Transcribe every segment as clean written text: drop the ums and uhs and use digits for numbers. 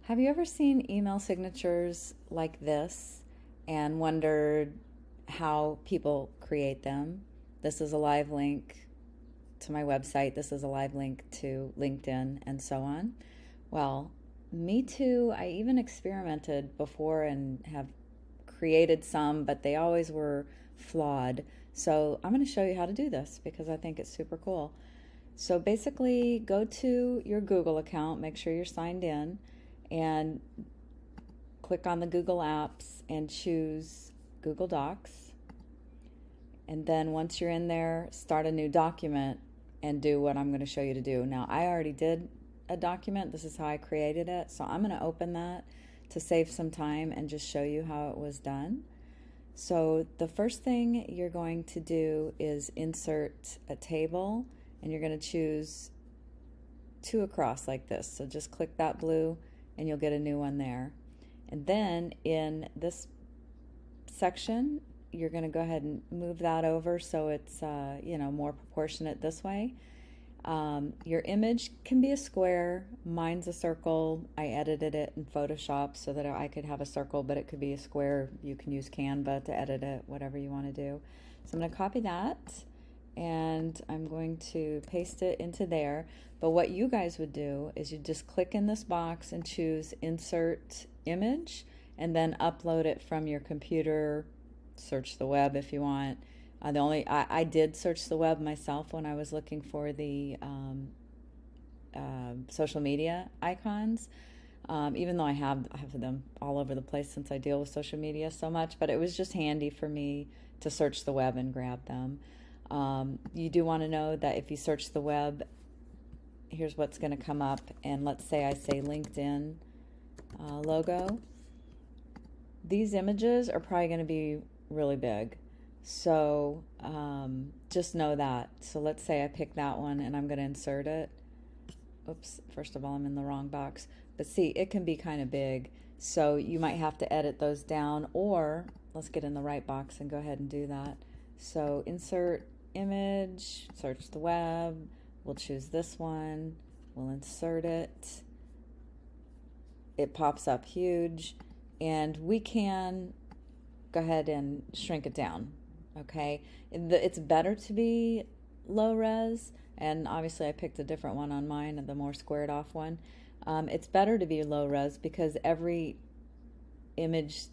Have you ever seen email signatures like this and wondered how people create them? This is a live link to my website. This is a live link to LinkedIn and so on. Well, me too. I even experimented before and have created some, but they always were flawed. So I'm going to show you how to do this because I think it's super cool. So basically, go to your Google account, make sure you're signed in, and click on the Google Apps and choose Google Docs. And then once you're in there, start a new document and do what I'm going to show you to do. Now, I already did a document. This is how I created it. So I'm going to open that to save some time and just show you how it was done. So the first thing you're going to do is insert a table, and you're going to choose two across like this. So just click that blue and you'll get a new one there. And then in this section, you're going to go ahead and move that over so it's more proportionate this way. Your image can be a square. Mine's a circle. I edited it in Photoshop so that I could have a circle, but it could be a square. You can use Canva to edit it, whatever you want to do. So I'm going to copy that and I'm going to paste it into there. But what you guys would do is you just click in this box and choose Insert Image and then upload it from your computer. Search the web if you want. I did search the web myself when I was looking for the social media icons, even though I have them all over the place since I deal with social media so much, but it was just handy for me to search the web and grab them. You do want to know that if you search the web, here's what's going to come up, and let's say I say LinkedIn logo. These images are probably going to be really big. So just know that. So let's say I pick that one and I'm going to insert it. Oops, first of all, I'm in the wrong box. But see, it can be kind of big. So you might have to edit those down, or let's get in the right box and go ahead and do that. So insert image, search the web. We'll choose this one. We'll insert it. It pops up huge. And we can go ahead and shrink it down. Okay, it's better to be low res, and obviously I picked a different one on mine, the more squared off one. It's better to be low res because every image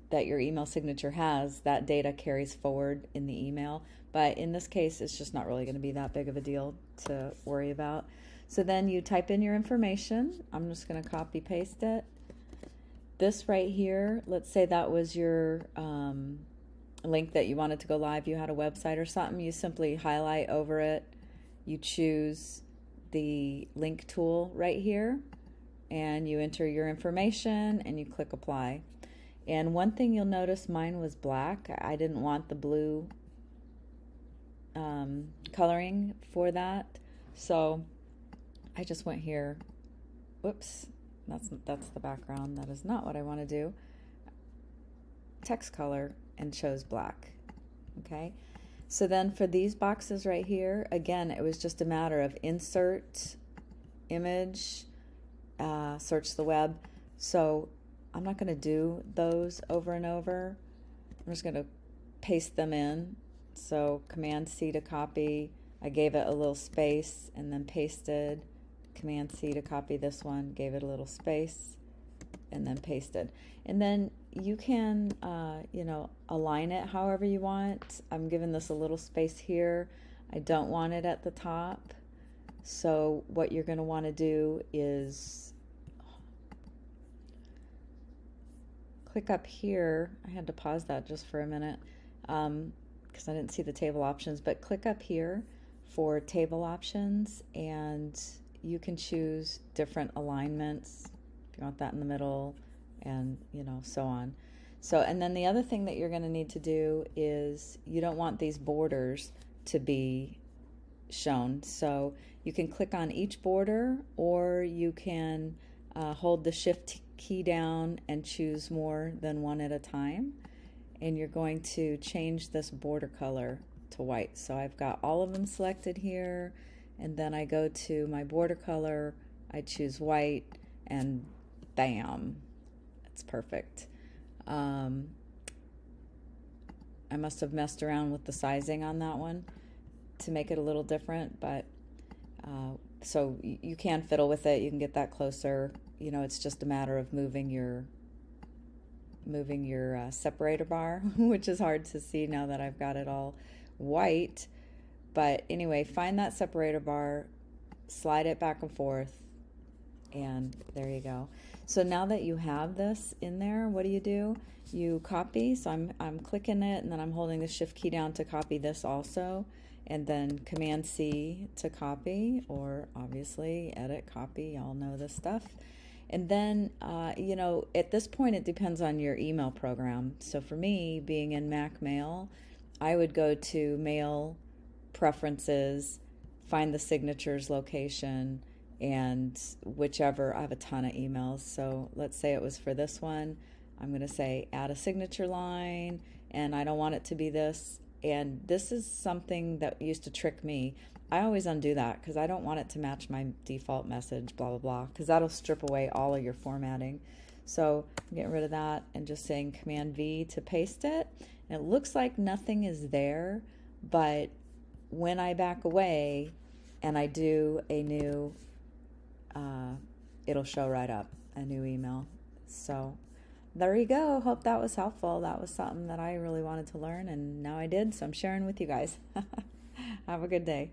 that your email signature has, that data carries forward in the email. But in this case, it's just not really going to be that big of a deal to worry about. So then you type in your information. I'm just going to copy paste it. This right here, let's say that was your link that you wanted to go live. You had a website or something. You simply highlight over it. You choose the link tool right here, and you enter your information, and you click apply. And one thing you'll notice, mine was black. I didn't want the blue coloring for that, so I just went here. Whoops, that's the background. That is not what I want to do. Text color, and chose black. Okay, so then for these boxes right here, again, it was just a matter of insert image, search the web. So I'm not going to do those over and over. I'm just going to paste them in. So Command C to copy. I gave it a little space and then pasted. Command C to copy this one, gave it a little space, and then pasted. And then you can, align it however you want. I'm giving this a little space here. I don't want it at the top. So what you're going to want to do is click up here. I had to pause that just for a minute because I didn't see the table options, but click up here for table options, and you can choose different alignments if you want that in the middle, and so on. So, and then the other thing that you're going to need to do is you don't want these borders to be shown. So you can click on each border, or you can hold the shift key down and choose more than one at a time. And you're going to change this border color to white. So I've got all of them selected here, and then I go to my border color, I choose white, and bam, it's perfect. I must have messed around with the sizing on that one to make it a little different, but so you can fiddle with it. You can get that closer. You know, it's just a matter of moving your separator bar, which is hard to see now that I've got it all white. But anyway, find that separator bar, slide it back and forth, and there you go. So now that you have this in there, what do? You copy. So I'm clicking it, and then I'm holding the shift key down to copy this also, and then Command C to copy, or obviously edit, copy. Y'all know this stuff. And then, you know, at this point, it depends on your email program. So for me, being in Mac Mail, I would go to Mail Preferences, find the signatures location, and whichever. I have a ton of emails. So let's say it was for this one. I'm going to say add a signature line, and I don't want it to be this. And this is something that used to trick me. I always undo that because I don't want it to match my default message, blah, blah, blah, because that'll strip away all of your formatting. So I'm getting rid of that and just saying Command V to paste it. And it looks like nothing is there, but when I back away and I do a new, it'll show right up, a new email. So there you go. Hope that was helpful. That was something that I really wanted to learn, and now I did, so I'm sharing with you guys. Have a good day.